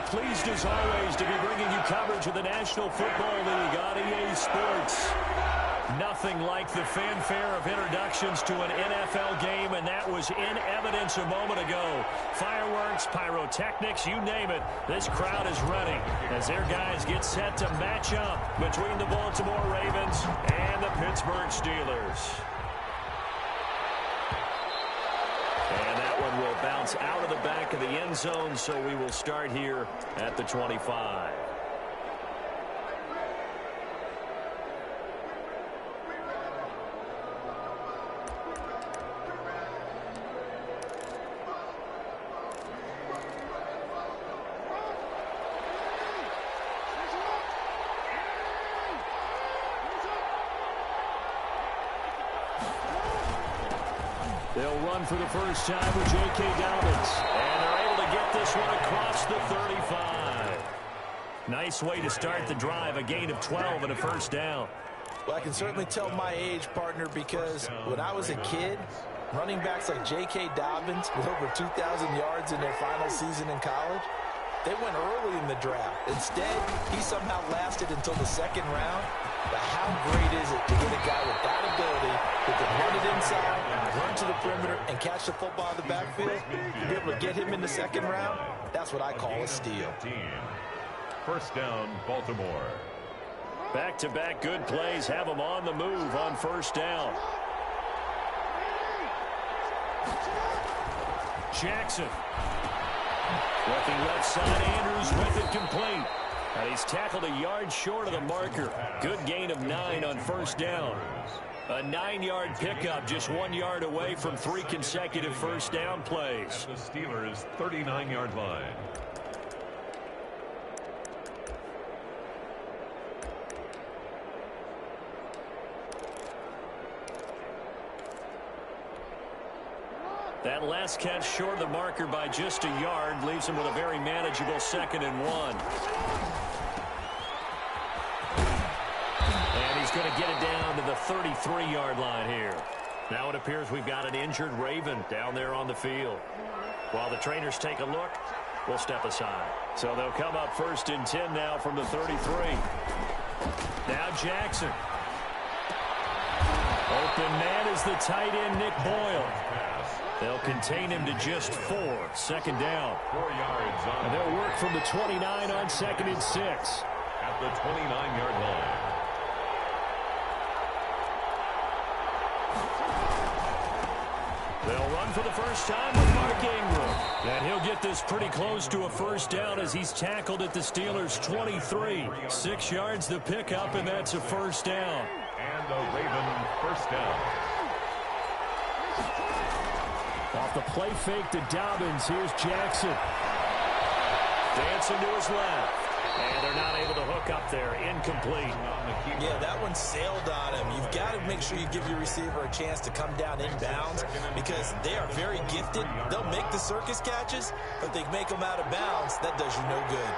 pleased as always to be bringing you coverage of the National Football League on EA Sports. Nothing like the fanfare of introductions to an NFL game, and that was in evidence a moment ago. Fireworks, pyrotechnics, you name it. This crowd is ready as their guys get set to match up between the Baltimore Ravens and the Pittsburgh Steelers. And that one will bounce out of the back of the end zone, so we will start here at the 25. They'll run for the first time with J.K. Dobbins. And they're able to get this one across the 35. Nice way to start the drive, a gain of 12 and a first down. Well, I can certainly tell my age, partner, because when I was a kid, running backs like J.K. Dobbins with over 2,000 yards in their final season in college, they went early in the draft. Instead, he somehow lasted until the second round. But how great is it to get a guy with that ability who can run it inside, run to the perimeter, and catch the football in the backfield? To be able to get him in the second round, that's what I call a steal. First down, Baltimore. Back-to-back good plays have them on the move on first down. Jackson. Working left side, Andrews with it complete. And he's tackled a yard short of the marker. Good gain of 9 on first down. A 9-yard pickup, just 1 yard away from 3 consecutive first down plays. At the Steelers' 39-yard line. That last catch short of the marker by just a yard leaves him with a very manageable 2nd and 1. And he's going to get it down to the 33-yard line here. Now it appears we've got an injured Raven down there on the field. While the trainers take a look, we'll step aside. So they'll come up 1st and 10 now from the 33. Now Jackson. Open man is the tight end, Nick Boyle. They'll contain him to just 4. 2nd down. 4 yards on. And they'll work from the 29 on 2nd and 6. At the 29-yard line. They'll run for the first time with Mark Ingram. And he'll get this pretty close to a first down as he's tackled at the Steelers' 23. 6 yards the pickup, and that's a first down. And a Raven first down. Off the play fake to Dobbins, here's Jackson. Dancing to his left. And they're not able to hook up there. Incomplete. Yeah, that one sailed on him. You've got to make sure you give your receiver a chance to come down inbounds because they are very gifted. They'll make the circus catches, but if they make them out of bounds, that does you no good.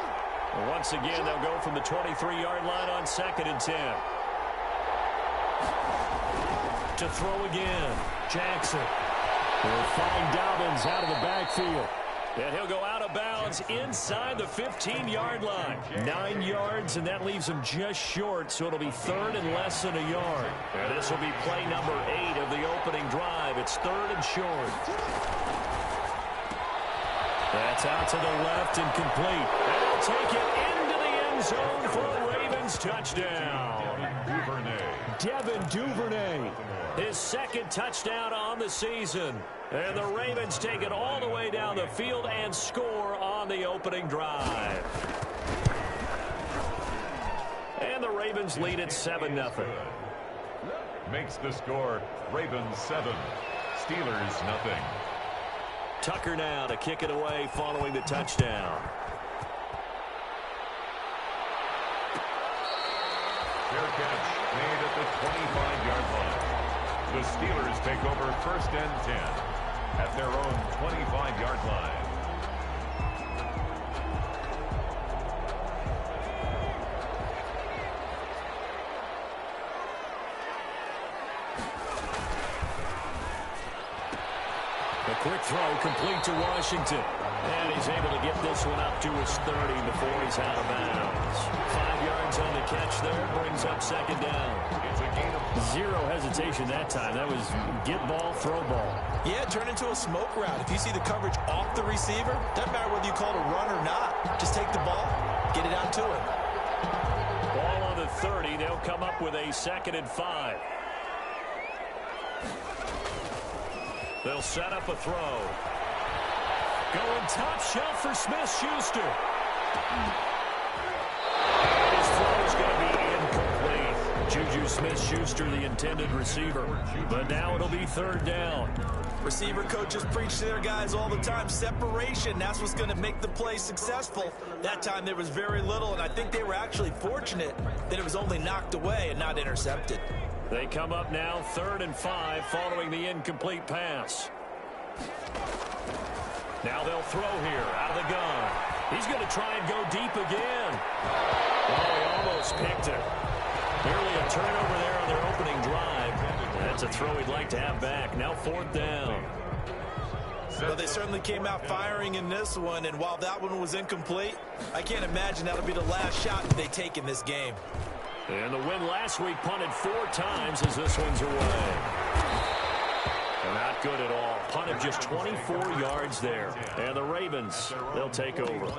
Well, once again, they'll go from the 23-yard line on 2nd and 10. To throw again. Jackson. Will find Dobbins out of the backfield. And he'll go out of bounds inside the 15-yard line. 9 yards, and that leaves him just short, so it'll be 3rd and less than a yard. And this will be play number 8 of the opening drive. It's 3rd and short. That's out to the left and complete. And he'll take it into the end zone for a Ravens touchdown. Devin Duvernay. His 2nd touchdown on the season. And the Ravens take it all the way down the field and score on the opening drive. And the Ravens lead it 7-0. Makes the score Ravens 7, Steelers nothing. Tucker now to kick it away following the touchdown. Fair catch made at the 25-yard line. The Steelers take over 1st and 10 at their own 25-yard line. The quick throw complete to Washington. And he's able to get this one up to his 30 before he's out of bounds. 5 yards on the catch there, brings up second down. It's a gain of 0 hesitation that time. That was get ball, throw ball. Yeah, turn into a smoke route. If you see the coverage off the receiver, doesn't matter whether you call it a run or not. Just take the ball, get it out to him. Ball on the 30. They'll come up with a 2nd and 5. They'll set up a throw. Going top shelf for Smith-Schuster. His throw is going to be incomplete. Juju Smith-Schuster, the intended receiver. But now it'll be 3rd down. Receiver coaches preach to their guys all the time. Separation, that's what's going to make the play successful. That time there was very little, and I think they were actually fortunate that it was only knocked away and not intercepted. They come up now 3rd and 5 following the incomplete pass. Now they'll throw here out of the gun. He's going to try and go deep again. Oh, he almost picked it. Nearly a turnover there on their opening drive. That's a throw he'd like to have back. Now 4th down. Well, they certainly came out firing in this one, and while that one was incomplete, I can't imagine that'll be the last shot that they take in this game. And the win last week punted 4 times as this one's away. Not good at all. Punted just 24 yards there. And the Ravens, they'll take over.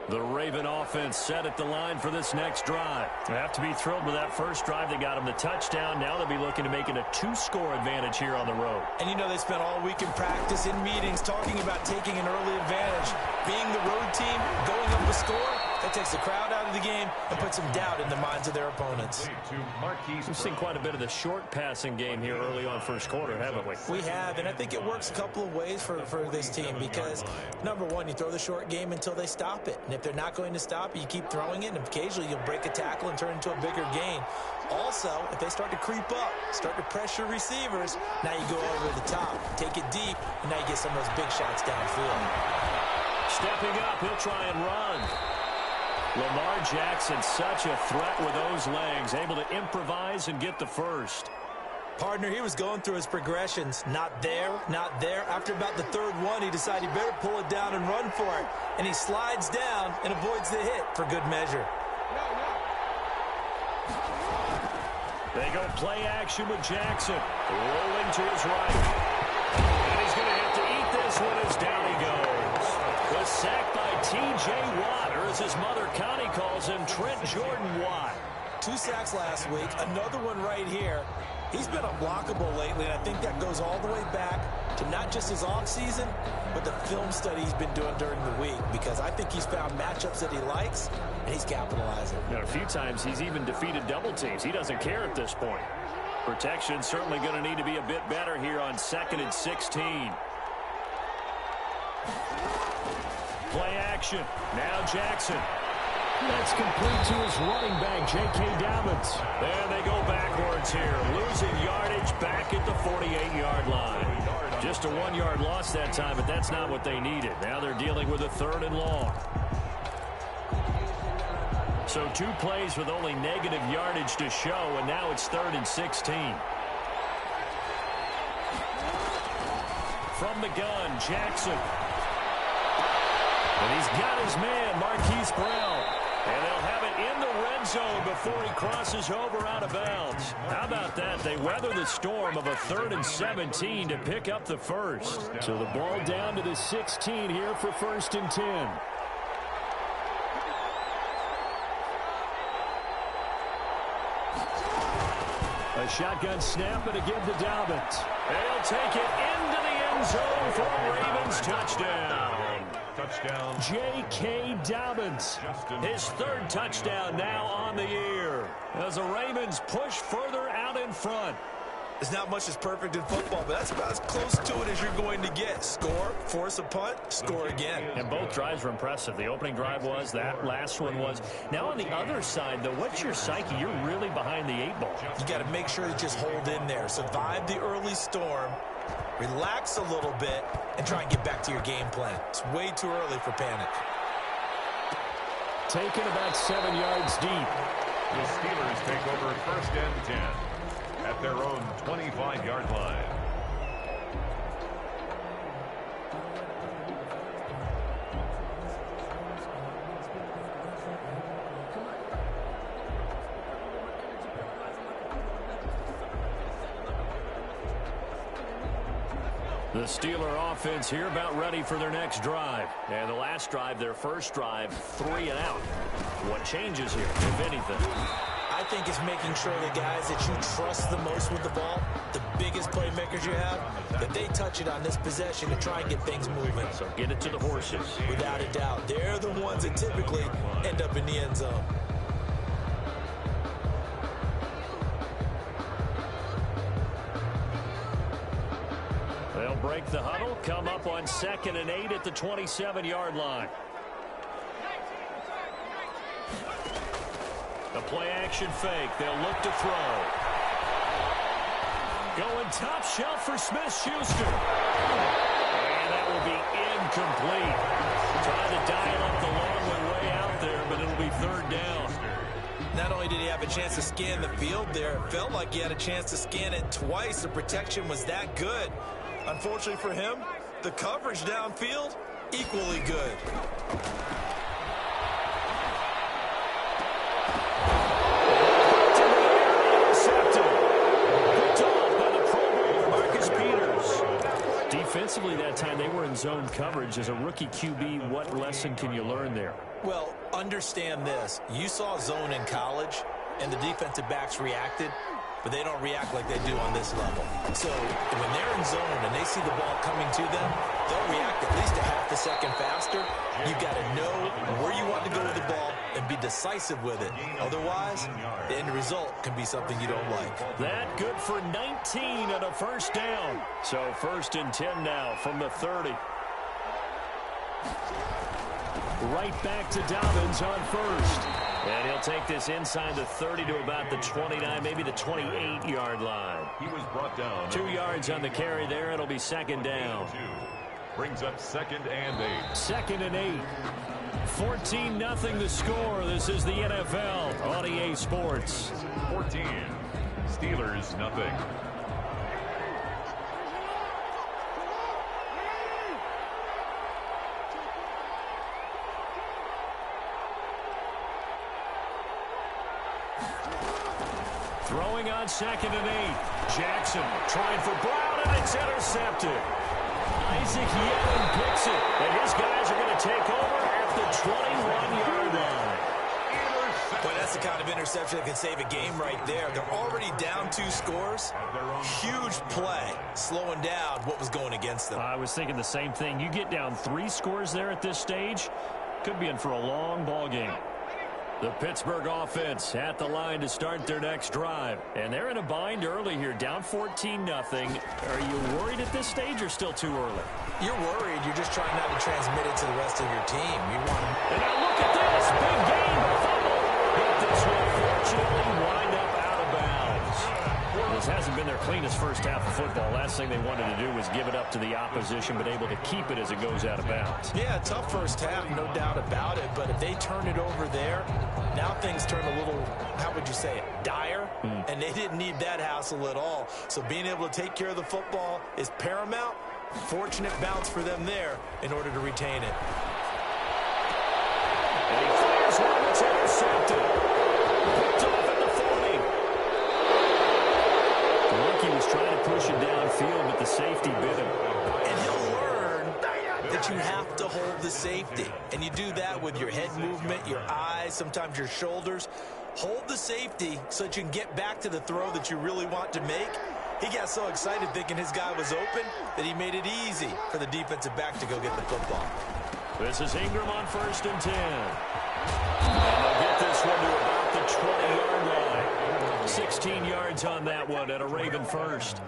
The Raven offense set at the line for this next drive. They have to be thrilled with that first drive. They got them the touchdown. Now they'll be looking to make it a 2-score advantage here on the road. And you know they spent all week in practice, in meetings, talking about taking an early advantage. Being the road team, going up a score, that takes the crowd out of the game and puts some doubt in the minds of their opponents. We've seen quite a bit of the short passing game here early on first quarter, haven't we? We have, and I think it works a couple of ways for this team because, number one, you throw the short game until they stop it. And if they're not going to stop it, you keep throwing it, and occasionally you'll break a tackle and turn into a bigger gain. Also, if they start to creep up, start to pressure receivers, now you go over the top, take it deep, and now you get some of those big shots downfield. Stepping up, he'll try and run. Lamar Jackson, such a threat with those legs, able to improvise and get the first. Partner, he was going through his progressions. Not there, not there. After about the 3rd one, he decided he better pull it down and run for it. And he slides down and avoids the hit for good measure. They go play action with Jackson. Rolling to his right. And he's going to have to eat this one as down he goes. Was sacked by T.J. Watt, or as his mother Connie calls him, Trent Jordan Watt. 2 sacks last week, another one right here. He's been unblockable lately, and I think that goes all the way back to not just his offseason, but the film study he's been doing during the week, because I think he's found matchups that he likes, and he's capitalizing. You know, a few times he's even defeated double teams. He doesn't care at this point. Protection certainly going to need to be a bit better here on 2nd and 16. Play action. Now Jackson. That's complete to his running back, J.K. Dobbins. And they go backwards here, losing yardage back at the 48-yard line. Just a 1-yard loss that time, but that's not what they needed. Now they're dealing with a 3rd and long. So 2 plays with only negative yardage to show, and now it's 3rd and 16. From the gun, Jackson. And he's got his man, Marquise Brown. And they'll have it in the red zone before he crosses over out of bounds. How about that? They weather the storm of a 3rd and 17 to pick up the first. So the ball down to the 16 here for 1st and 10. A shotgun snap and a give to Dobbins. They'll take it into the end zone for a Ravens touchdown. Touchdown. J.K. Dobbins, his 3rd touchdown now on the year, as the Ravens push further out in front. There's not much that's perfect in football, but that's about as close to it as you're going to get. Score, force a punt, score again. And both drives were impressive. The opening drive was, that last one was. Now on the other side, though, what's your psyche? You're really behind the 8 ball. You got to make sure you just hold in there. Survive the early storm, relax a little bit, and try and get back to your game plan. It's way too early for panic. Taken about 7 yards deep. The Steelers take over 1st and 10 at their own 25-yard line. The Steeler offense here about ready for their next drive. And the last drive, their first drive, 3 and out. What changes here, if anything? I think it's making sure the guys that you trust the most with the ball, the biggest playmakers you have, that they touch it on this possession to try and get things moving. So get it to the horses. Without a doubt. They're the ones that typically end up in the end zone. They'll break the huddle, come up on 2nd and 8 at the 27-yard line. The play-action fake. They'll look to throw. Going top shelf for Smith-Schuster. And that will be incomplete. Trying to dial up the long way out there, but it'll be 3rd down. Not only did he have a chance to scan the field there, it felt like he had a chance to scan it twice. The protection was that good. Unfortunately for him, the coverage downfield, equally good. Defensively that time, they were in zone coverage. As a rookie QB, what lesson can you learn there? Well, understand this. You saw zone in college, and the defensive backs reacted, but they don't react like they do on this level. So when they're in zone and they see the ball coming to them, they'll react at least a half a second faster. You got to know where you want to go with the ball and be decisive with it. Otherwise, the end result can be something you don't like. That good for 19 and a 1st down. So 1st and 10 now from the 30. Right back to Dobbins on 1st. And he'll take this inside the 30 to about the 29, maybe the 28-yard line. He was brought down. 2 yards on the carry there. It'll be 2nd down. Brings up 2nd and 8. 2nd and 8. 14-0 the score. This is the NFL on EA Sports. 14. Steelers nothing. Throwing on 2nd and 8. Jackson trying for Brown, and it's intercepted. Isaac Yellen picks it, and his guys are going to take over at the 21-yard line. Boy, that's the kind of interception that can save a game right there. They're already down 2 scores. Huge play, slowing down what was going against them. I was thinking the same thing. You get down 3 scores there at this stage, could be in for a long ball game. The Pittsburgh offense at the line to start their next drive. And they're in a bind early here, down 14-0. Are you worried at this stage or still too early? You're worried. You're just trying not to transmit it to the rest of your team. You want. And now look at this. Big game. Fumble. But this will fortunately wind up out of bounds. This hasn't been their cleanest first half of football. Last thing they wanted to do was give it up to the opposition, but able to keep it as it goes out of bounds. Yeah, tough first half, no doubt about it. But if they turn it over there, now things turn a little, how would you say it, dire? And they didn't need that hassle at all. So being able to take care of the football is paramount. Fortunate bounce for them there in order to retain it. And he fires one that's intercepted. Picked off at the 40. The rookie was trying to push it downfield, but the safety bit him. And he'll learn that you have to hold the safety. And you do that with your head movement, your eyes, sometimes your shoulders. Hold the safety so that you can get back to the throw that you really want to make. He got so excited thinking his guy was open that he made it easy for the defensive back to go get the football. This is Ingram on 1st and 10. And they'll get this one to about the 20-yard line. 16 yards on that one and a Raven first.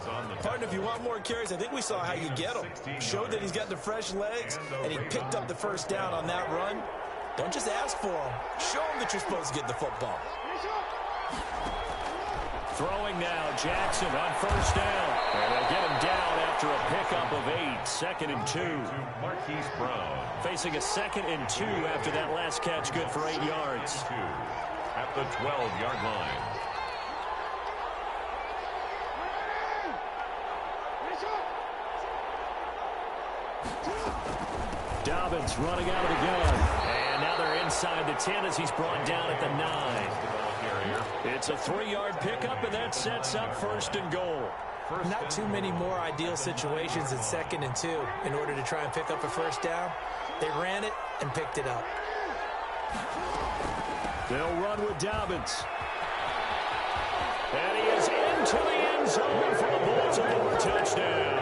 Partner, if you want more carries, I think we saw how you get him. Showed that he's got the fresh legs, and he picked up the first down on that run. Don't just ask for him. Show him that you're supposed to get the football. Throwing now, Jackson on first down. And they'll get him down after a pickup of 8. 2nd and 2. Marquise Brown. Facing a 2nd and 2 after that last catch, good for 8 yards. At the 12-yard line. Dobbins running out of the gun. And now they're inside the 10 as he's brought down at the 9. It's a 3-yard pickup, and that sets up 1st and goal. Not too many more ideal situations in 2nd and 2 in order to try and pick up a first down. They ran it and picked it up. They'll run with Dobbins. And he is into the end zone for a Baltimore touchdown.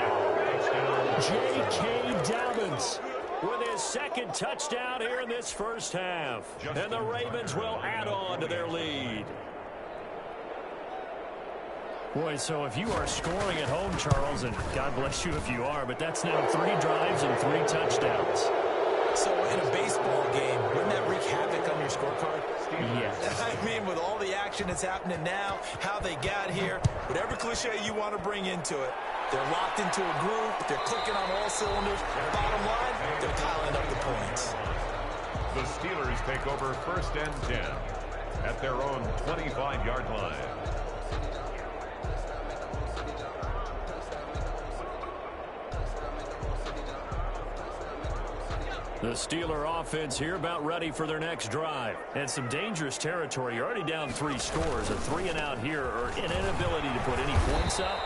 J.K. Dobbins with his 2nd touchdown here in this first half. And the Ravens will add on to their lead. Boy, so if you are scoring at home, Charles, and God bless you if you are, but that's now 3 drives and 3 touchdowns. So in a baseball game, wouldn't that wreak havoc on your scorecard? Yes. I mean, with all the action that's happening now, how they got here, whatever cliche you want to bring into it, they're locked into a groove, they're clicking on all cylinders. Bottom line, they're piling up the points. The Steelers take over 1st and 10 at their own 25-yard line. The Steeler offense here about ready for their next drive. And some dangerous territory. You're already down 3 scores. A 3-and-out here or an inability to put any points up.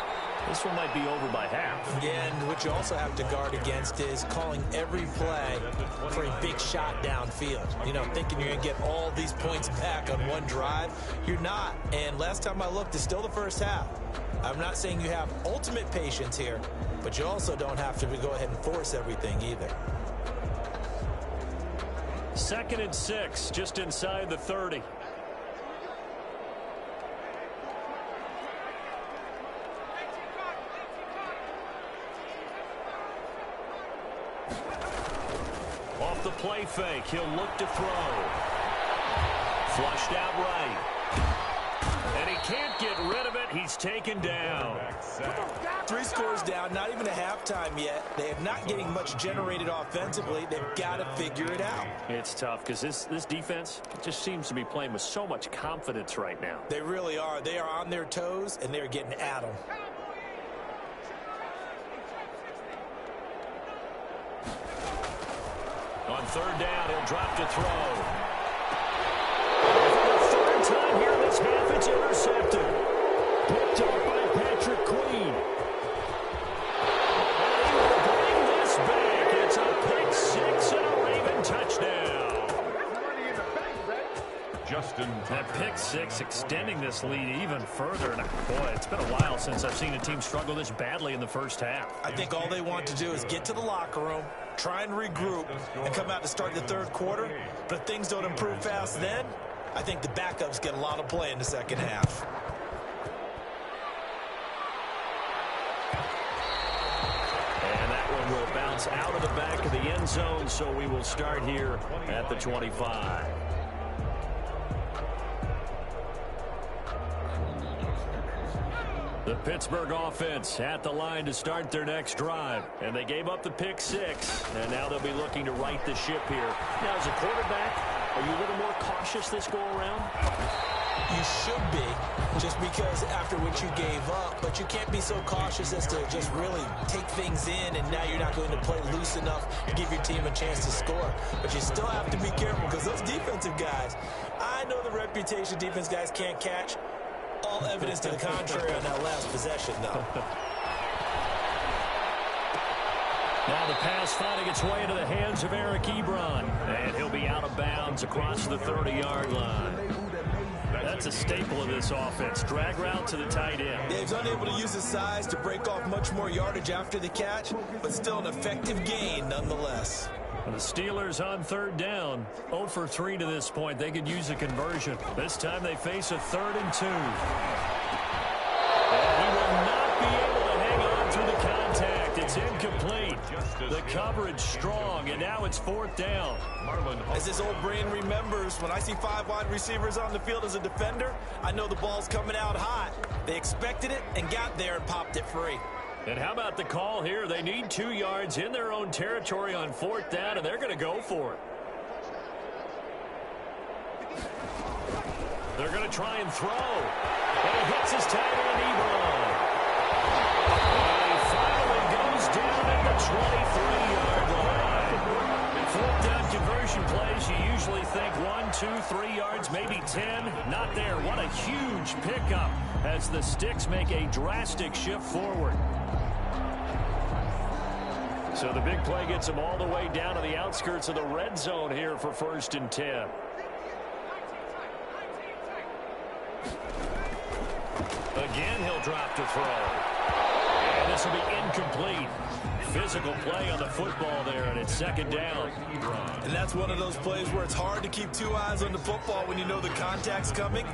This one might be over by half. Yeah, and what you also have to guard against is calling every play for a big shot downfield. You know, thinking you're going to get all these points back on one drive. You're not. And last time I looked, it's still the first half. I'm not saying you have ultimate patience here, but you also don't have to go ahead and force everything either. 2nd and 6, just inside the 30. Off the play fake, he'll look to throw. Flushed out right. And he can't get rid of it. He's taken down. 3 scores down, not even a halftime yet. They are not getting much generated offensively. They've got to figure it out. It's tough because this defense just seems to be playing with so much confidence right now. They really are. They are on their toes, and they're getting at them. On 3rd down, he'll drop to throw. For the 3rd time here this half, it's intercepted. Picked up by Patrick Queen. And he will bring this back. It's a pick 6 and a Raven touchdown. That pick 6 extending this lead even further. And boy, it's been a while since I've seen a team struggle this badly in the first half. I think all they want to do is get to the locker room, try and regroup, and come out to start the 3rd quarter. But if things don't improve fast then, I think the backups get a lot of play in the 2nd half. And that one will bounce out of the back of the end zone, so we will start here at the 25. The Pittsburgh offense at the line to start their next drive. And they gave up the pick 6, and now they'll be looking to right the ship here. Now, as a quarterback, are you a little more cautious this go-around? You should be, just because after what you gave up, but you can't be so cautious as to just really take things in, and now you're not going to play loose enough to give your team a chance to score. But you still have to be careful because those defensive guys, I know the reputation defense guys can't catch. All evidence to the contrary on that last possession, though. Now the pass finding its way into the hands of Eric Ebron. And he'll be out of bounds across the 30-yard line. That's a staple of this offense. Drag route to the tight end. Yeah, he's unable to use his size to break off much more yardage after the catch, but still an effective gain nonetheless. The Steelers on third down. 0 for 3 to this point. They could use a conversion. This time they face a 3rd and 2. And he will not be able to hang on through the contact. It's incomplete. The coverage strong, and now it's 4th down. As this old brain remembers, when I see 5 wide receivers on the field as a defender, I know the ball's coming out hot. They expected it and got there and popped it free. And how about the call here? They need 2 yards in their own territory on 4th down, and they're going to go for it. They're going to try and throw. And he hits his tight end, Ebron. And he finally goes down at the 23-yard line. In 4th down conversion plays, you usually think 1, 2, 3 yards, maybe 10. Not there. What a huge pickup as the Sticks make a drastic shift forward. So the big play gets him all the way down to the outskirts of the red zone here for 1st and 10. Again, he'll drop to throw. And this will be incomplete. Physical play on the football there, and it's 2nd down. And that's one of those plays where it's hard to keep 2 eyes on the football when you know the contact's coming,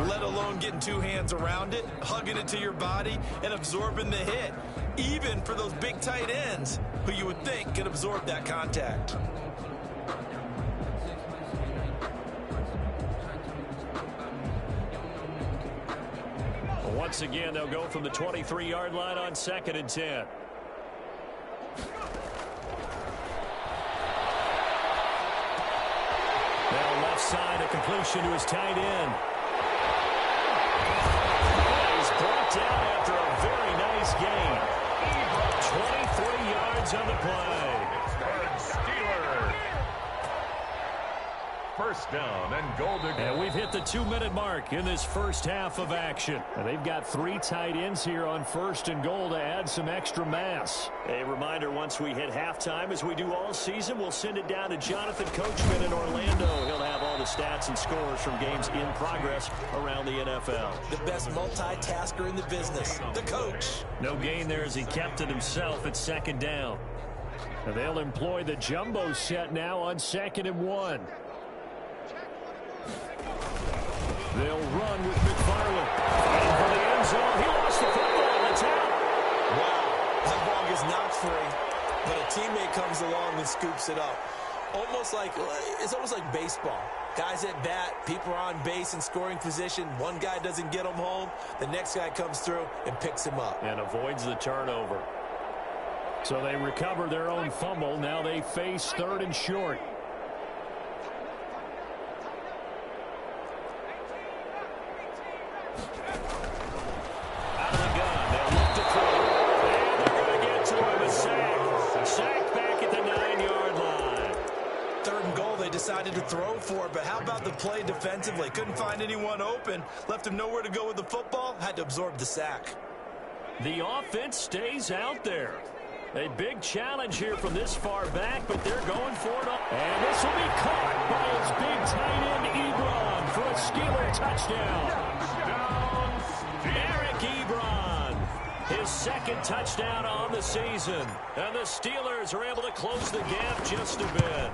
let alone getting 2 hands around it, hugging it to your body, and absorbing the hit. Even for those big tight ends who you would think could absorb that contact. Once again, they'll go from the 23-yard line on 2nd and 10. Now left side, a completion to his tight end. He's brought down after a very nice gain. 23 yards on the play. Steelers. 1st down and goal to go. And we've hit the 2-minute mark in this first half of action. And they've got 3 tight ends here on 1st and goal to add some extra mass. A reminder, once we hit halftime, as we do all season, we'll send it down to Jonathan Coachman in Orlando. He'll have all the stats and scores from games in progress around the NFL. The best multitasker in the business, the coach. No gain there as he kept it himself at 2nd down. And they'll employ the jumbo set now on 2nd and 1. They'll run with McFarland. And for the end zone, he lost the football. It's out. Wow, that ball gets knocked free, but a teammate comes along and scoops it up. It's almost like baseball. Guys at bat, people are on base in scoring position. One guy doesn't get him home. The next guy comes through and picks him up. And avoids the turnover. So they recover their own fumble. Now they face 3rd and short. Decided to throw for it, but how about the play defensively? Couldn't find anyone open, left him nowhere to go with the football, had to absorb the sack. The offense stays out there. A big challenge here from this far back, but they're going for it. And this will be caught by his big tight end, Ebron, for a Steeler touchdown. Eric Ebron, his 2nd touchdown on the season. And the Steelers are able to close the gap just a bit.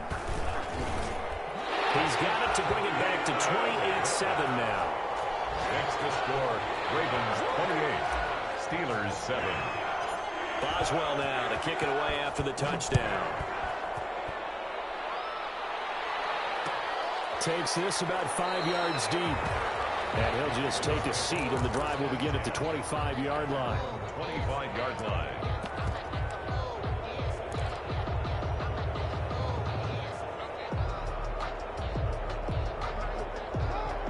He's got it to bring it back to 28-7 now. Next to score, Ravens 28, Steelers 7. Boswell now to kick it away after the touchdown. Takes this about 5 yards deep. And he'll just take a seat, and the drive will begin at the 25-yard line. 25-yard line.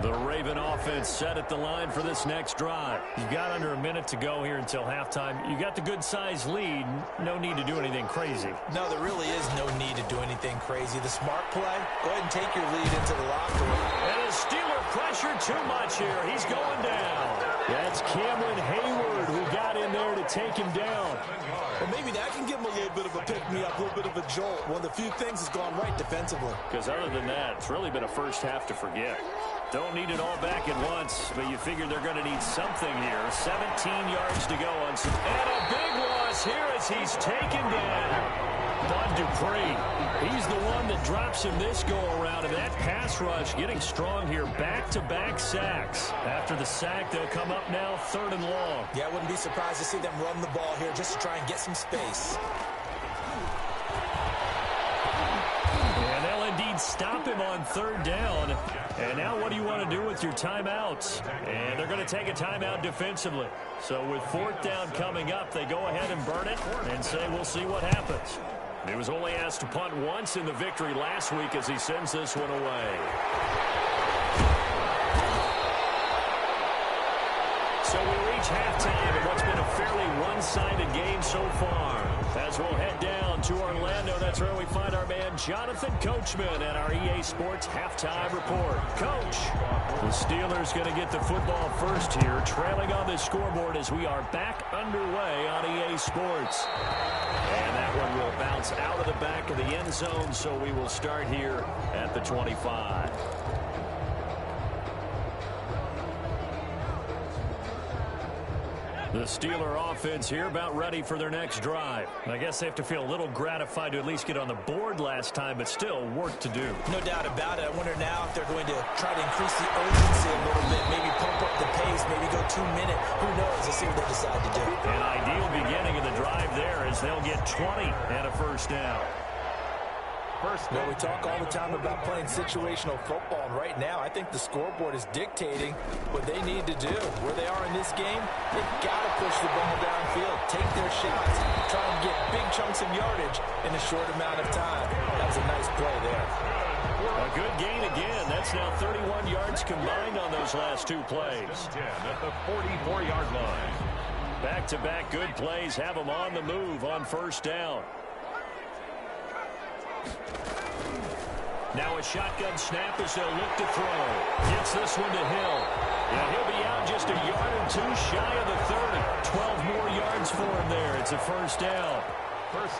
The Raven offense set at the line for this next drive. You've got under a minute to go here until halftime. You got the good-sized lead. No need to do anything crazy. No, there really is no need to do anything crazy. The smart play, go ahead and take your lead into the locker room. And a Steeler pressure too much here. He's going down. That's Cameron Hayward who got in there to take him down. Well, maybe that can give him a little bit of a pick-me-up, a little bit of a jolt. One of the few things has gone right defensively. Because other than that, it's really been a first half to forget. Don't need it all back at once, but you figure they're going to need something here. 17 yards to go on some. And a big one loss here as he's taken down. Bud Dupree, he's the one that drops him this go-around, and that pass rush getting strong here. Back-to-back sacks. After the sack, they'll come up now 3rd and long. Yeah, I wouldn't be surprised to see them run the ball here just to try and get some space. And they'll indeed stop him on 3rd down. And now what do you want to do with your timeouts? And they're going to take a timeout defensively. So with 4th down coming up, they go ahead and burn it and say we'll see what happens. He was only asked to punt once in the victory last week as he sends this one away. So we reach halftime in what's been a fairly one-sided game so far. As we'll head down to Orlando, that's where we find our man Jonathan Coachman at our EA Sports Halftime Report. Coach, the Steelers going to get the football first here, trailing on the scoreboard as we are back underway on EA Sports. And that one will bounce out of the back of the end zone, so we will start here at the 25. The Steeler offense here about ready for their next drive. I guess they have to feel a little gratified to at least get on the board last time, but still work to do. No doubt about it. I wonder now if they're going to try to increase the urgency a little bit, maybe pump up the pace, maybe go 2-minute. Who knows? Let's see what they decide to do. An ideal beginning of the drive there as they'll get 20 and a 1st down. Well, we talk all the time about playing situational football, and right now I think the scoreboard is dictating what they need to do. Where they are in this game, they've got to push the ball downfield, take their shots, try and get big chunks of yardage in a short amount of time. That was a nice play there. A good gain again. That's now 31 yards combined on those last 2 plays. At the 44-yard line. Back-to-back good plays have them on the move on 1st down. Now a shotgun snap as they'll look to throw. Gets this one to Hill. And he'll be out just a yard or 2 shy of the 30. 12 more yards for him there. It's a 1st down.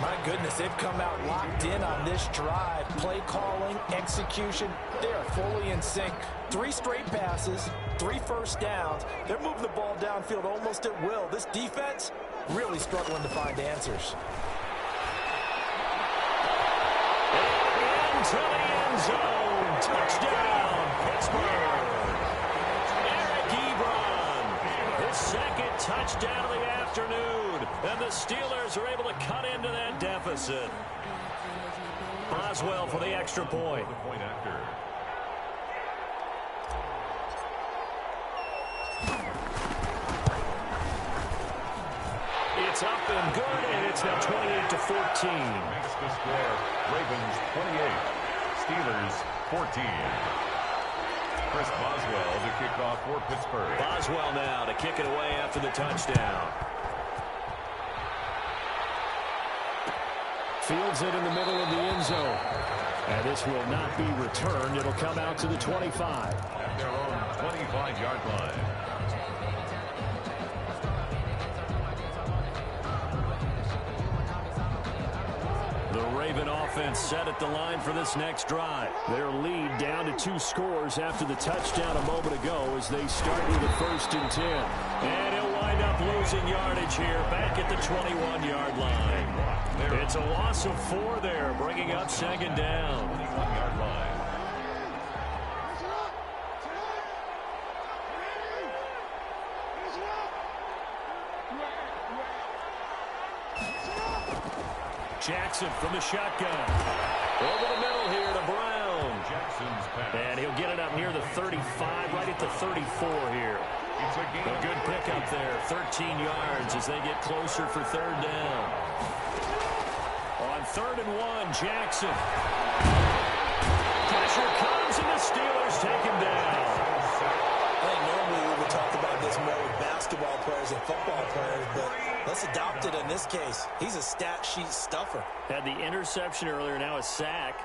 My goodness, they've come out locked in on this drive. Play calling, execution, they are fully in sync. 3 straight passes, 3 1st downs. They're moving the ball downfield almost at will. This defense really struggling to find answers. To the end zone. Touchdown, Pittsburgh. Eric Ebron, his 2nd touchdown of the afternoon. And the Steelers are able to cut into that deficit. Boswell for the extra point. It's up and good, and it's now 28-14. Makes the score Ravens 28, Steelers 14. Chris Boswell to kick off for Pittsburgh. Boswell now to kick it away after the touchdown. Fields it in the middle of the end zone. And this will not be returned. It'll come out to the 25. At their own 25-yard line. The Raven offense set at the line for this next drive. Their lead down to 2 scores after the touchdown a moment ago as they start with a 1st and 10. And he'll wind up losing yardage here back at the 21-yard line. It's a loss of 4 there, bringing up 2nd down. 21-yard line. Jackson from the shotgun. Over the middle here to Brown. Jackson's pass. And he'll get it up near the 35, right at the 34 here. It's a gain. A good pickup there, 13 yards as they get closer for 3rd down. On 3rd and 1, Jackson. Pressure comes, and the Steelers take him down. I think normally we would talk about this more with basketball players and football players, but let's adopt it in this case. He's a stat sheet stuffer. Had the interception earlier, now a sack.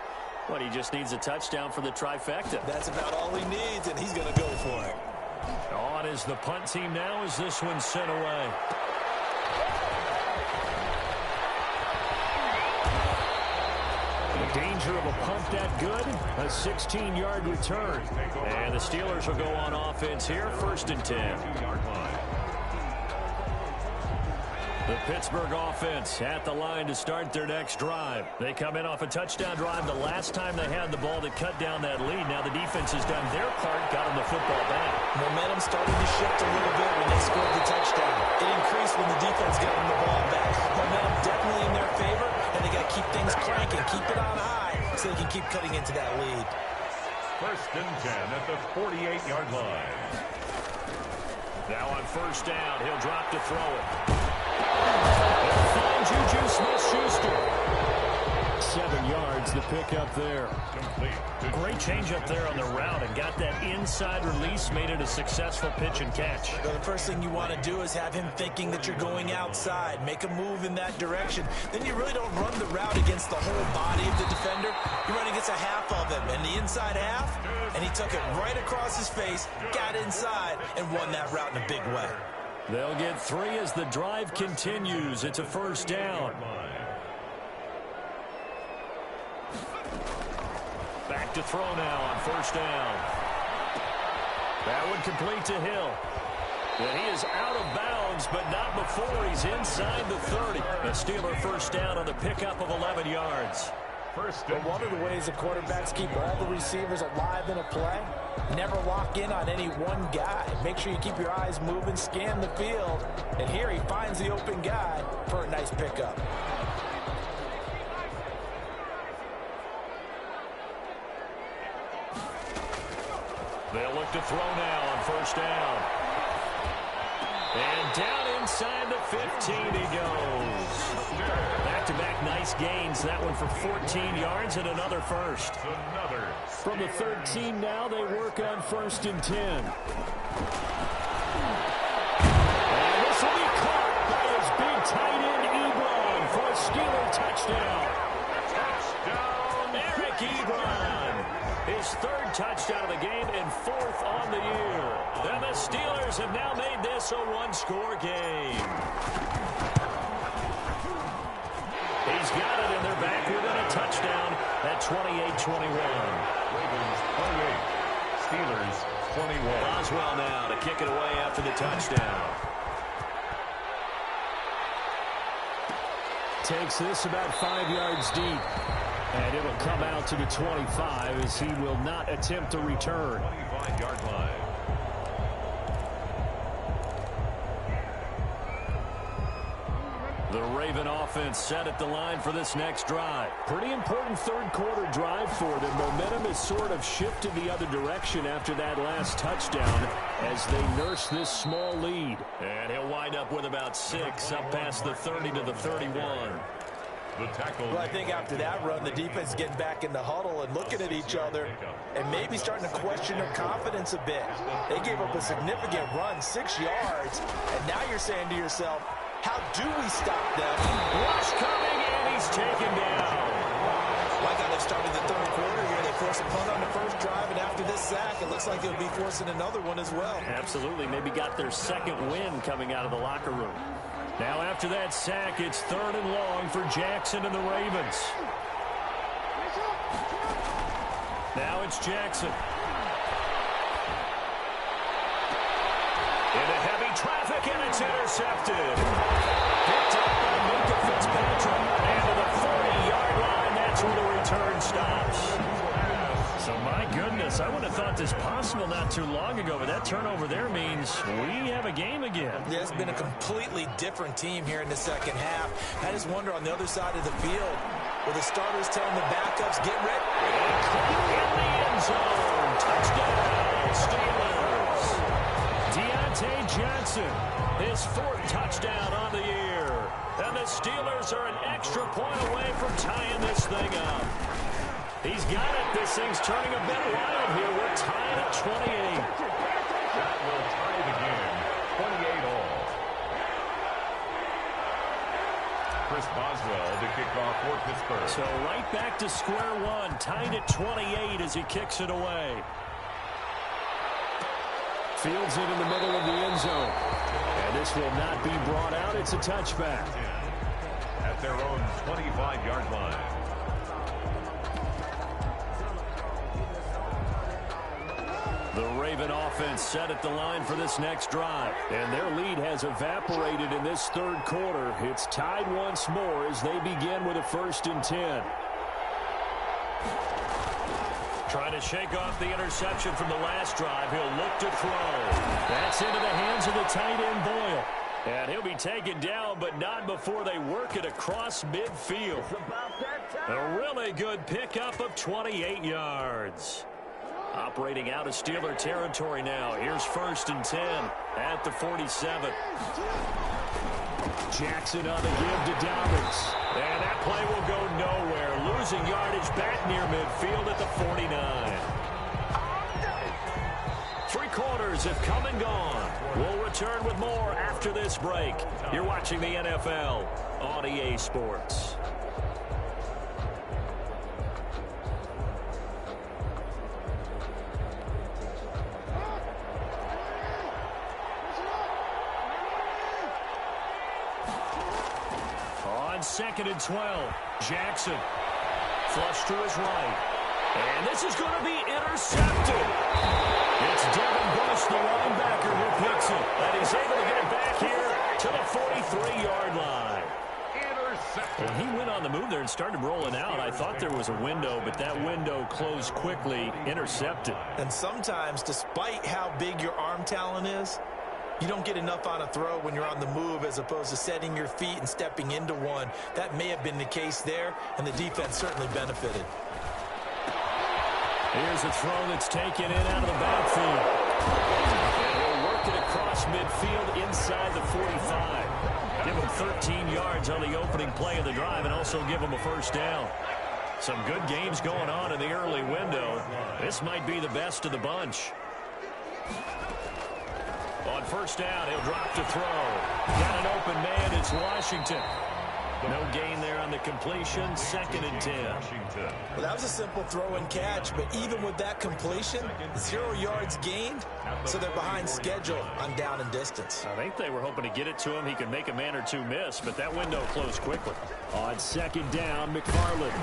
But he just needs a touchdown for the trifecta. That's about all he needs, and he's going to go for it. On is the punt team now as this one's sent away. The danger of a punt that good, a 16-yard return. And the Steelers will go on offense here, 1st and 10. The Pittsburgh offense at the line to start their next drive. They come in off a touchdown drive the last time they had the ball to cut down that lead. Now the defense has done their part, got them the football back. Momentum started to shift a little bit when they scored the touchdown. It increased when the defense got them the ball back. Momentum definitely in their favor, and they got to keep things cranking, keep it on high so they can keep cutting into that lead. 1st and 10 at the 48-yard line. Now on 1st down, he'll drop to throw it. They'll find Juju Smith-Schuster. 7 yards, the pickup there. Complete. Great change up there on the route and got that inside release, made it a successful pitch and catch. Well, the first thing you want to do is have him thinking that you're going outside. Make a move in that direction. Then you really don't run the route against the whole body of the defender. You run against a half of him, and the inside half, and he took it right across his face, got inside, and won that route in a big way. They'll get 3 as the drive continues. It's a 1st down. Back to throw now on 1st down. That one complete to Hill. And he is out of bounds, but not before he's inside the 30. A Steeler 1st down on the pickup of 11 yards. But one of the ways the quarterbacks keep all the receivers alive in a play, never lock in on any one guy. Make sure you keep your eyes moving, scan the field. And here he finds the open guy for a nice pickup. They'll look to throw now on 1st down. And down inside the 15 he goes. Back-to-back nice gains. That one for 14 yards and another first. From the 13 now, they work on 1st and 10. And this will be caught by his big tight end, Ebron, for a Steeler touchdown. Touchdown, Eric Ebron. His 3rd touchdown of the game and 4th on the year. And the Steelers have now made this a 1-score game. He's got it, and they're back within a touchdown at 28-21. Ravens 28, Steelers 21. Boswell now to kick it away after the touchdown. Takes this about 5 yards deep. And it'll come out to the 25 as he will not attempt to return. 25-yard line. The Raven offense set at the line for this next drive. Pretty important 3rd quarter drive for them. Momentum has sort of shifted the other direction after that last touchdown as they nurse this small lead. And he'll wind up with about 6 up past the 30 to the 31. Well, I think after that run, the defense is getting back in the huddle and looking at each other and maybe starting to question their confidence a bit. They gave up a significant run, 6 yards, and now you're saying to yourself, how do we stop them? Rush coming, and he's taken down. Like how they started the 3rd quarter here. They forced a punt on the 1st drive, and after this sack, it looks like they'll be forcing another one as well. Absolutely. Maybe got their 2nd win coming out of the locker room. Now after that sack, it's 3rd and long for Jackson and the Ravens. Now it's Jackson. Into heavy traffic, and it's intercepted. Picked up by Minka Fitzpatrick. And to the 40-yard line, that's where the return stops. So, my goodness, I would have thought this possible not too long ago, but that turnover there means we have a game again. Yeah, it's been a completely different team here in the 2nd half. I just wonder on the other side of the field, where the starters telling the backups, get ready. In the end zone, touchdown, Steelers. Deontay Johnson, his 4th touchdown on the year. And the Steelers are an extra point away from tying this thing up. He's got it. This thing's turning a bit wild here. We're tied at 28. That will tie the game, 28 all. Chris Boswell to kick off for Pittsburgh. So right back to square one, tied at 28 as he kicks it away. Fields it in the middle of the end zone. And this will not be brought out. It's a touchback. At their own 25-yard line. The Raven offense set at the line for this next drive. And their lead has evaporated in this third quarter. It's tied once more as they begin with a 1st and 10. Trying to shake off the interception from the last drive. He'll look to throw. That's into the hands of the tight end, Boyle. And he'll be taken down, but not before they work it across midfield. A really good pickup of 28 yards. Operating out of Steeler territory now. Here's 1st and 10 at the 47. Jackson on the give to Dobbins. And that play will go nowhere. Losing yardage back near midfield at the 49. 3 quarters have come and gone. We'll return with more after this break. You're watching the NFL on EA Sports. On 2nd and 12, Jackson. Flush to his right. And this is going to be intercepted. It's Devin Bush, the linebacker, who picks it. And he's able to get it back here to the 43-yard line. Well, he went on the move there and started rolling out. I thought there was a window, but that window closed quickly, intercepted. And sometimes, despite how big your arm talent is, you don't get enough on a throw when you're on the move as opposed to setting your feet and stepping into one. That may have been the case there, and the defense certainly benefited. Here's a throw that's taken in out of the backfield. And he'll work it across midfield inside the 45. Give him 13 yards on the opening play of the drive and also give him a 1st down. Some good games going on in the early window. This might be the best of the bunch. On 1st down, he'll drop to throw. Got an open man, it's Washington. No gain there on the completion, 2nd and 10. Well, that was a simple throw and catch, but even with that completion, 0 yards gained, so they're behind schedule on down and distance. I think they were hoping to get it to him. He could make a man or two miss, but that window closed quickly. On 2nd down, McFarland.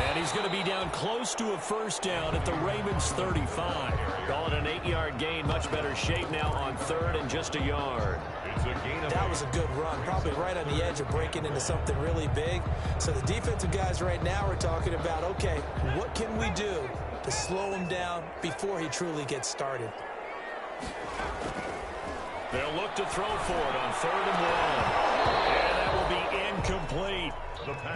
And he's going to be down close to a 1st down at the Ravens 35. Call it an 8-yard gain, much better shape now on 3rd and just a yard. That was a good run, probably right on the edge of breaking into something really big. So the defensive guys right now are talking about, okay, what can we do to slow him down before he truly gets started? They'll look to throw for it on 3rd and 1. And that will be incomplete.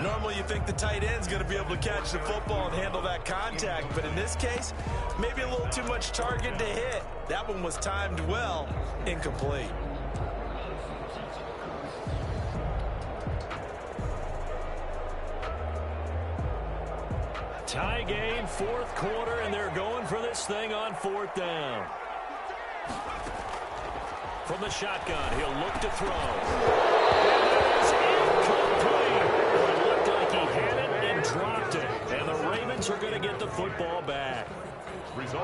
Normally you think the tight end's going to be able to catch the football and handle that contact, but in this case, maybe a little too much target to hit. That one was timed well, incomplete. Tie game, 4th quarter, and they're going for this thing on 4th down. From the shotgun, he'll look to throw. It's incomplete. It looked like he had it and dropped it. And the Ravens are going to get the football back.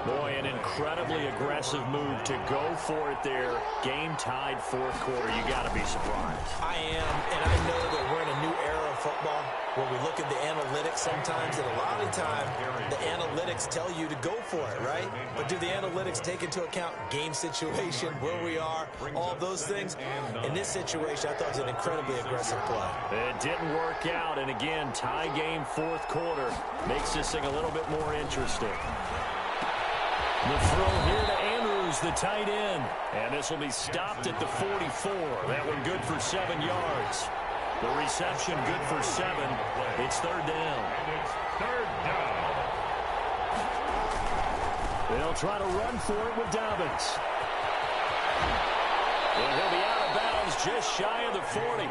Boy, an incredibly aggressive move to go for it there. Game tied 4th quarter. You got to be surprised. I am, and I know that we're in a new era of football where we look at the analytics sometimes, and a lot of the time the analytics tell you to go for it, right? But do the analytics take into account game situation, where we are, all those things? In this situation, I thought it was an incredibly aggressive play. It didn't work out, and again, tie game 4th quarter makes this thing a little bit more interesting. The throw here to Andrews, the tight end. And this will be stopped at the 44. That one good for 7 yards. The reception good for 7. It's 3rd down. It's 3rd down. They'll try to run for it with Dobbins. And he'll be out of bounds just shy of the 40.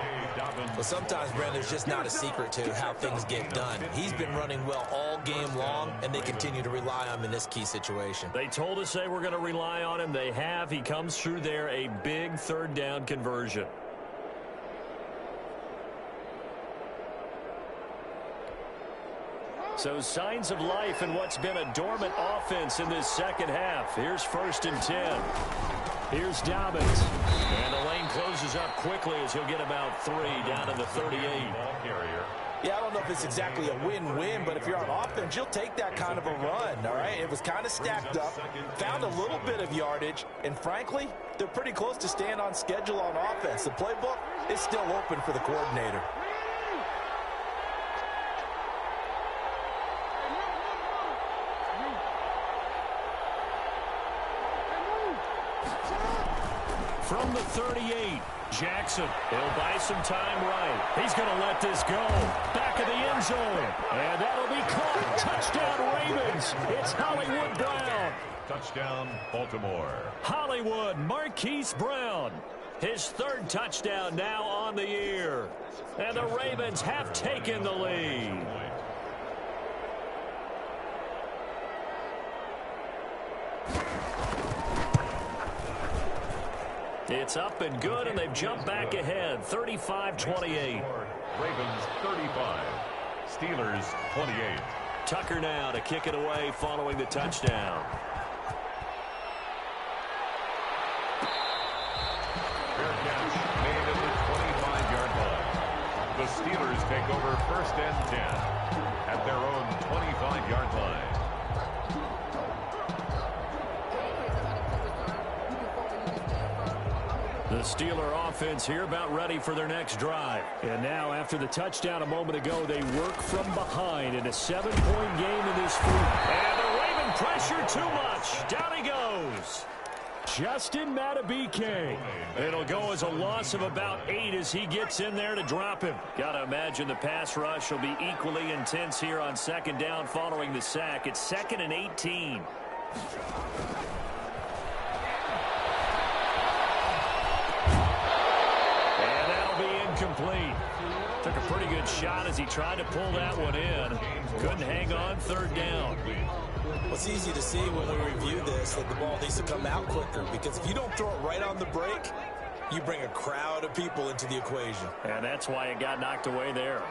Well, sometimes, Brandon, there's just not a secret to how things get done. He's been running well all game long, and they continue to rely on him in this key situation. They told us they were going to rely on him. They have. He comes through there, a big 3rd down conversion. So signs of life in what's been a dormant offense in this 2nd half. Here's 1st and 10. Here's Dobbins. And the lane closes up quickly as he'll get about 3 down to the 38. Ball carrier Yeah, I don't know if it's exactly a win-win, but if you're on offense, you'll take that kind of a run, all right? It was kind of stacked up, found a little bit of yardage, and frankly, they're pretty close to staying on schedule on offense. The playbook is still open for the coordinator. From the 38, Jackson. He'll buy some time right. He's going to let this go. Back of the end zone. And that'll be caught. Touchdown, Ravens. It's Hollywood Brown. Touchdown, Baltimore. Hollywood Marquise Brown. His third touchdown now on the year. And the Ravens have taken the lead. It's up and good, and they've jumped back ahead, 35-28. Ravens 35, Steelers 28. Tucker now to kick it away following the touchdown. Fair catch made at the 25-yard line. The Steelers take over 1st and 10 at their own 25-yard line. The Steeler offense here about ready for their next drive. And now after the touchdown a moment ago, they work from behind in a 7-point game in this field. And the Raven pressure too much. Down he goes. Justin Matabike. It'll go as a loss of about 8 as he gets in there to drop him. Got to imagine the pass rush will be equally intense here on 2nd down following the sack. It's 2nd and 18. Complete. Took a pretty good shot as he tried to pull that one in. Couldn't hang on 3rd down. Well, it's easy to see when we review this that the ball needs to come out quicker, because if you don't throw it right on the break, you bring a crowd of people into the equation. And that's why it got knocked away there.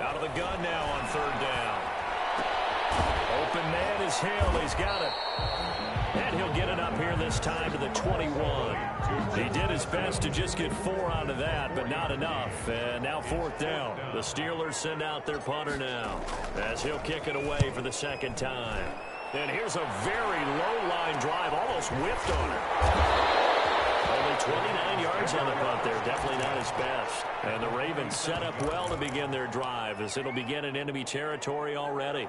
Out of the gun now on 3rd down. Open man is Hill. He's got it. And he'll get it up here this time to the 21. He did his best to just get 4 out of that, but not enough. And now 4th down. The Steelers send out their punter now as he'll kick it away for the 2nd time. And here's a very low-line drive, almost whiffed on it. Only 29 yards on the punt there. Definitely not his best. And the Ravens set up well to begin their drive as it'll begin in enemy territory already.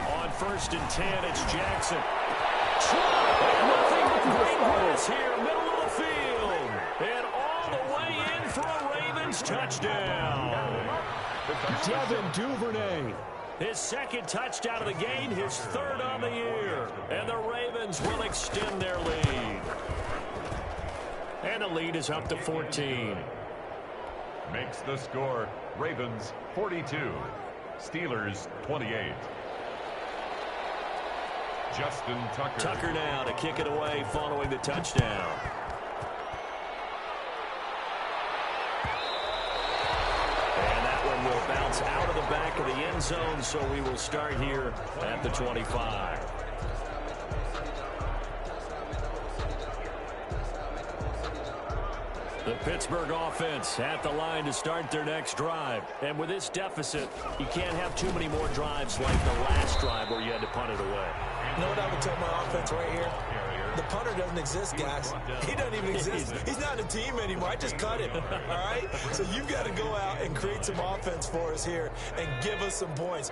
On 1st and 10, it's Jackson. Nothing but great grass here, middle of the field. And all the way in for a Ravens touchdown. Devin Duvernay. His 2nd touchdown of the game, his 3rd on the year. And the Ravens will extend their lead. And the lead is up to 14. Makes the score Ravens 42, Steelers 28. Justin Tucker. Tucker now to kick it away following the touchdown. And that one will bounce out of the back of the end zone, so we will start here at the 25. The Pittsburgh offense at the line to start their next drive. And with this deficit, you can't have too many more drives like the last drive where you had to punt it away. You know what I would tell my offense right here? The punter doesn't exist, guys. He doesn't even exist. He's not a team anymore. I just cut him, all right? So you've got to go out and create some offense for us here and give us some points.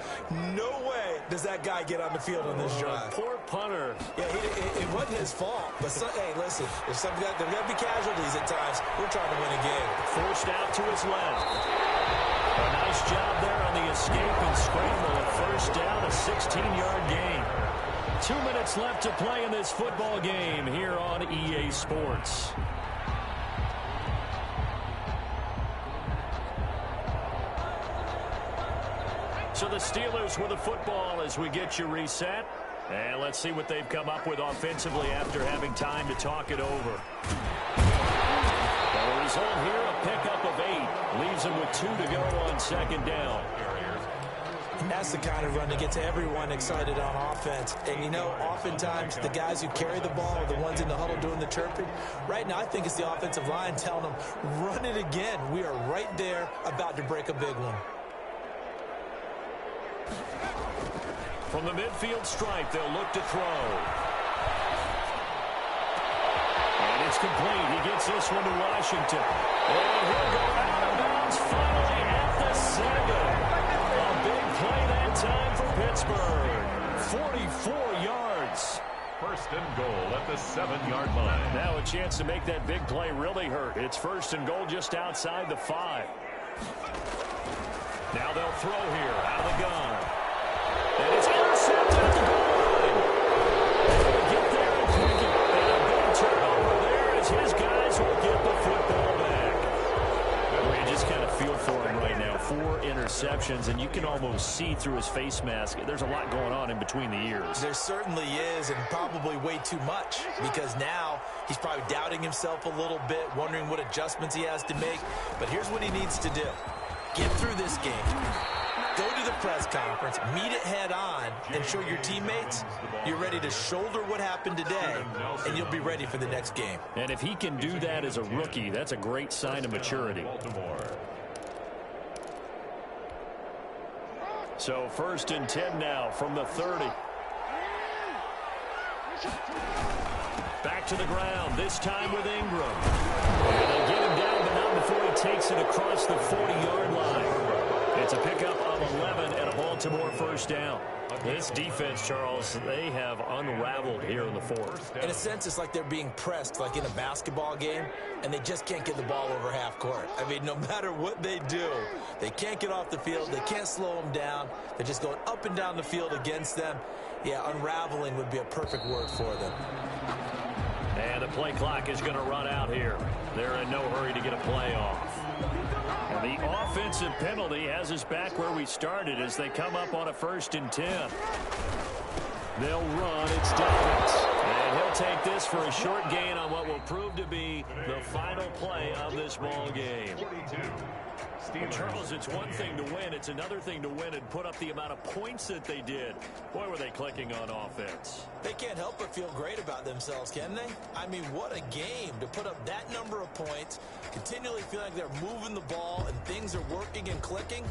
No way does that guy get on the field on this drive. Poor punter. Yeah, it wasn't his fault. But, hey, listen, there's got to be casualties at times. We're trying to win a game. Forced out to his left. A nice job there on the escape and scramble at 1st down, a 16-yard gain. 2 minutes left to play in this football game here on EA Sports. So the Steelers with the football as we get you reset. And let's see what they've come up with offensively after having time to talk it over. The result here, a pickup of 8. Leaves him with 2 to go on second down. And that's the kind of run that gets everyone excited on offense. And, you know, oftentimes the guys who carry the ball are the ones in the huddle doing the chirping. Right now, I think it's the offensive line telling them, run it again. We are right there about to break a big one. From the midfield stripe, they'll look to throw. And it's complete. He gets this one to Washington. And he'll go out of bounds finally at the 7. A big play that time for Pittsburgh. 44 yards. First and goal at the 7-yard line. Now a chance to make that big play really hurt. It's first and goal just outside the 5. Now they'll throw here out of the gun. And it's intercepted at the goal line. They'll get there and quick it. And a big turnover there as his guys will get the football back. Well, you just kind of feel for him right now. 4 interceptions, and you can almost see through his face mask. There's a lot going on in between the ears. There certainly is, and probably way too much, because now he's probably doubting himself a little bit, wondering what adjustments he has to make. But here's what he needs to do. Get through this game. Go to the press conference, meet it head on, and show your teammates you're ready to shoulder what happened today, and you'll be ready for the next game. And if he can do that as a rookie, that's a great sign of maturity. So first and 10 now from the 30. Back to the ground, this time with Ingram. And they'll get him down, but not before he takes it across the 40-yard line. It's a pickup of 11 and a Baltimore first down. This defense, Charles, they have unraveled here in the 4th. In a sense, it's like they're being pressed, like in a basketball game, and they just can't get the ball over half court. I mean, no matter what they do, they can't get off the field. They can't slow them down. They're just going up and down the field against them. Yeah, unraveling would be a perfect word for them. And the play clock is going to run out here. They're in no hurry to get a play off. And the offensive penalty has us back where we started as they come up on a 1st and 10. They'll run. It's Dobbins. And he'll take this for a short gain on what will prove to be the final play of this ball game. Charles, it's one thing to win. It's another thing to win and put up the amount of points that they did. Boy, were they clicking on offense. They can't help but feel great about themselves, can they? I mean, what a game to put up that number of points, continually feel like they're moving the ball and things are working and clicking.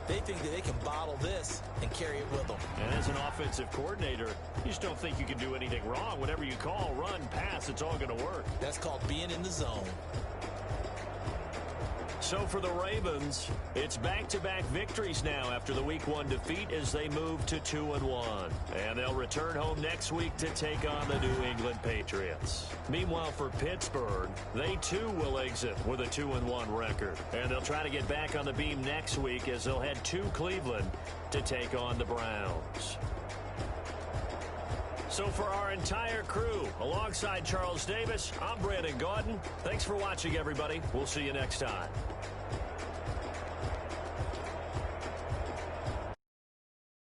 They think that they can bottle this and carry it with them. And as an offensive coordinator, you just don't think you can do anything wrong. Whatever you call, run, pass, it's all going to work. That's called being in the zone. So for the Ravens, it's back-to-back victories now after the Week 1 defeat as they move to 2-1. And they'll return home next week to take on the New England Patriots. Meanwhile, for Pittsburgh, they too will exit with a 2-1 record. And they'll try to get back on the beam next week as they'll head to Cleveland to take on the Browns. So for our entire crew, alongside Charles Davis, I'm Brandon Gaudin. Thanks for watching, everybody. We'll see you next time.